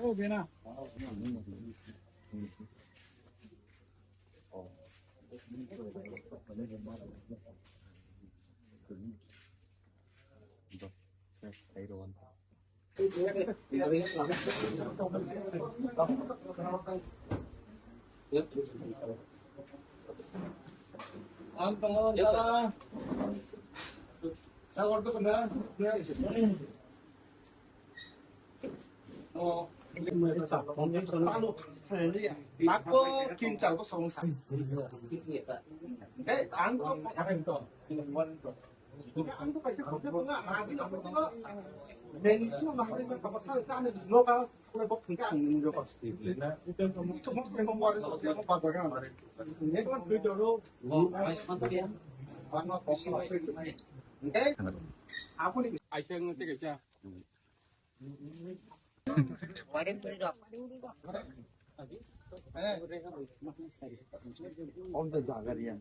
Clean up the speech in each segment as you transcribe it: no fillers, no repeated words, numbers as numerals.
Oh, bien. Ang pangon para ang ordo na. Oh, Ako kincal ko song sa. Ang ko ang ko kasi ko nga abi na ko. Then ito makakita ka pasal ka na local ko ba ka ang local state. Ito mo ko mo rin sa mo pa ka. Ito ang Twitter ro. Okay? Ako ni ai xem cái cái cha. on the Zagaria.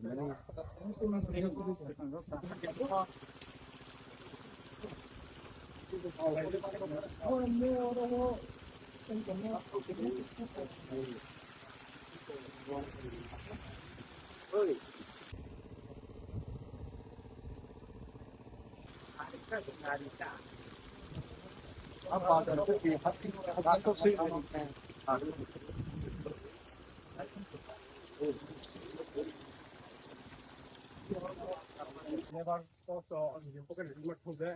Apa ada tu hati rasa sih. Never also yung pagka nagmat ko deh.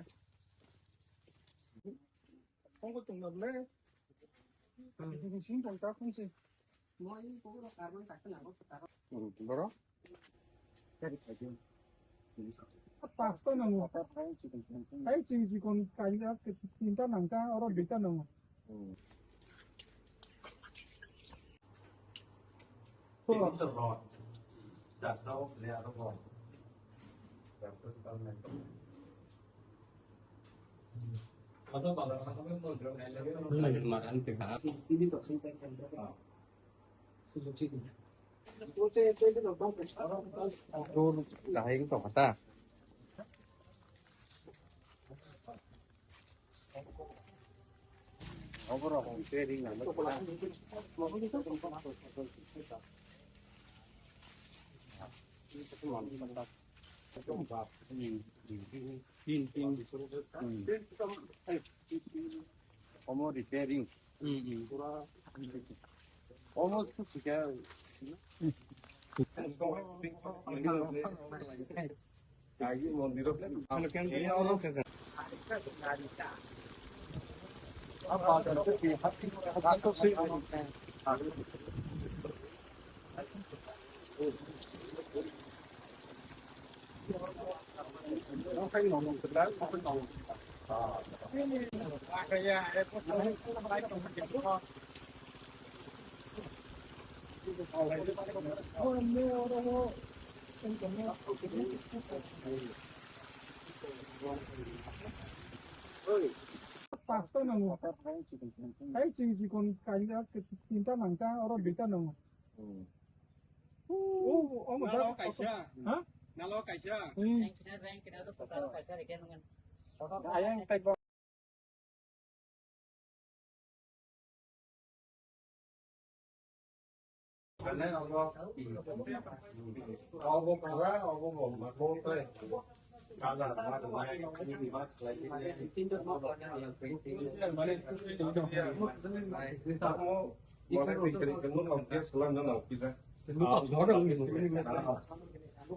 Không có trùng hợp đấy. Thì xin còn ta không gì. Đó. Pasta na mo. Ay chỉ còn cái đó tin ta nang ta ở bên ta nang. Không được rồi. Chặt đâu lẹ đâu rồi. Atau kalau orang orang mau drone lagi makan pihak. Ini tuh sing kan. Rồi lại cái tổ ta. Overall home trading là nó almost repairing. Almost together. Apa ada tu hati rasa sih. Nó phải ngồi một lớn, không phải ngồi. Cái em có thấy nó phải trong cái đó. Pasta na mo. Ay chỉ còn cái đó tin ta nang ta ở bên ta nang. Oh, mà Nalo cải xa. hả? Nalo cải xa. Ayang tay Cái này nó có vô ra, vô một mà vô thôi. Cả là mà tụi này như bị bắt lại cái tin tức nó có nhà người ta có mà cái cái muốn làm cái salon nó nào kia ra. Nó đâu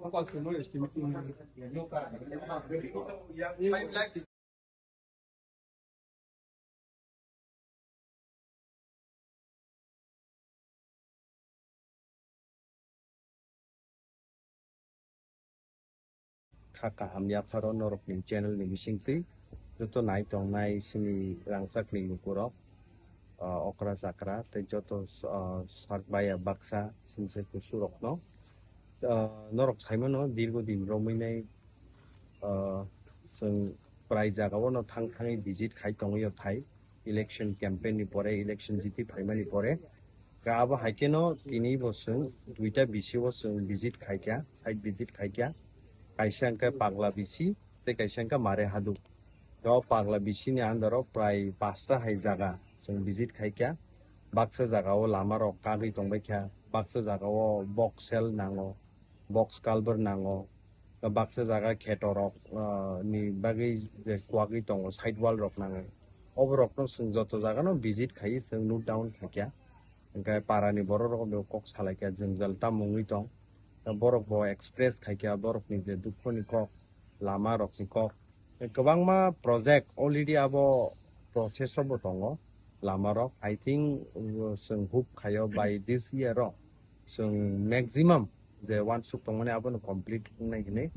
nó còn sự nỗ lực chỉ mình nhu cầu Kakak amya paro norok ning channel ning singti joto nai tong nai sini rangsak ning kurok okra sakra te joto sarkbaya baksa sinse kusurok no norok saimon no dirgodin rominai जों प्राय जागायाव थांङै visit खाय tongyo thai election campaign ni pore election jiti phaimani pore abo haike no tini bo sung duita bisi bo sung visit khaikya site visit khaikya kaisa angka pagla bisi te kaisa angka mare hadu do pagla bisi ni andaro prai 5ta hai jaga sung visit khaikya baksa jaga o lama rok kagui tongbai kya baksa jaga o box cell nango box culvert nango baksa jaga kheto rok ni bagui je kwagui tongo side wall rok nango oborok no sung joto jaga no visit khai sung note down khaikya angka parani borok rok be kok salaikya jungjal tamungui tong borok bo express khaikya borok ni je dukho ni kok lama rok ni kok kwbangma project already abo process bo tongo lama rok I think sung hope khayo by this year ro sung maximum je one suk tongmani abo no complete nai hine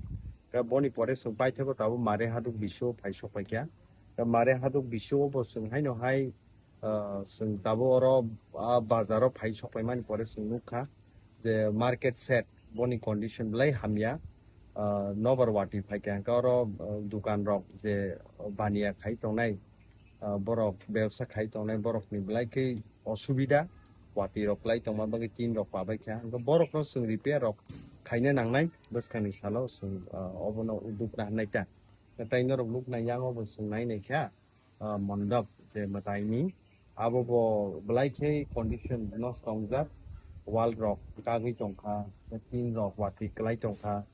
boni pore sung pai thebo tabo mare haduk bisho phaisok paikya mare haduk bisho bo sung haino hai sung tabo oro bazaro phaisok paimani pore sung nukha je market set boni condition blai hamya nobar wati phaikya oro dukan rok je bania khai tongnai borok ব্যবসা khai tongnai borok ni blai ke osubida wati rok lai tongma bagi tin rok pabai kya borok no sung repair rok khaina nangnai bwskani salo sung obono uduk na naita tai norok luk na yang obo sung nai nei kya mondap je matai ni abo bo blai ke condition no stongjak wall rok kagui tongkha tin rok wati klai tongkha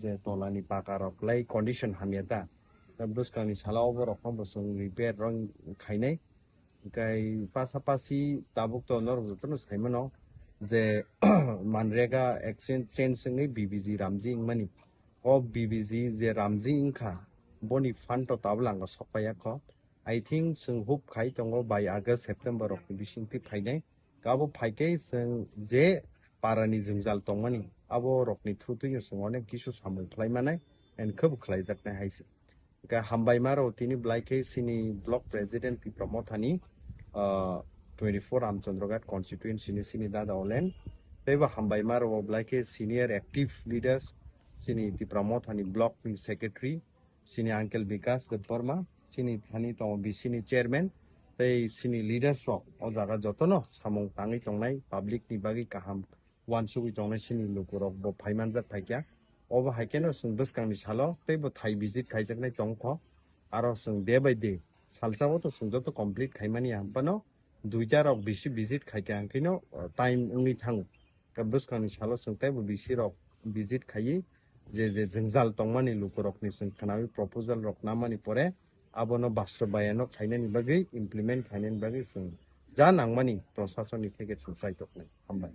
je tolani paka rok lai condition hamyata bwskani salo obo rok no sung repair rong khainai kai pasapasi tabuk to norok jotono saimano je manrega exchange change singni bbg ramji ingmani o bbg je ramji ingkha boni fund to tablang sokpaya kho I think sung hope khai tongo by August September rok bisingti phainai gabo phaike sung je parani jungjal tongmani abo rokni thutui sung onek kisu samul khlaimanai and khub khlaijaknai haisi ka hambai maro tini blaike sini block president pi promothani 24 Ramchandroghat constituency ni sini dada olen teba hambai maro blaike senior active leaders sini ti promothani block ni secretary sini uncle Vikas Deparma sini thani tong bisini chairman tei sini leaders rok o jaga jotono samung tangi tongnai public ni bagi kaham wansugui tongnai sini lukurok bo phaimanjak thaikya obo haikeno sung bwskangni salo teibo thai visit khaijaknai tongkho aro sung day by day salsao to sung joto complete khaimani ampano duita rok bisi visit khaikya angkino time ungni thang ka bwskangni salo sung teibo bisi rok visit khai je jungjal tongmani lukurok ni sung khanawi proposal rok namani pore abono bastobayano khainani bagi implement khainani bagi sung ja nangmani proshasoni theke sung saitoknai hambai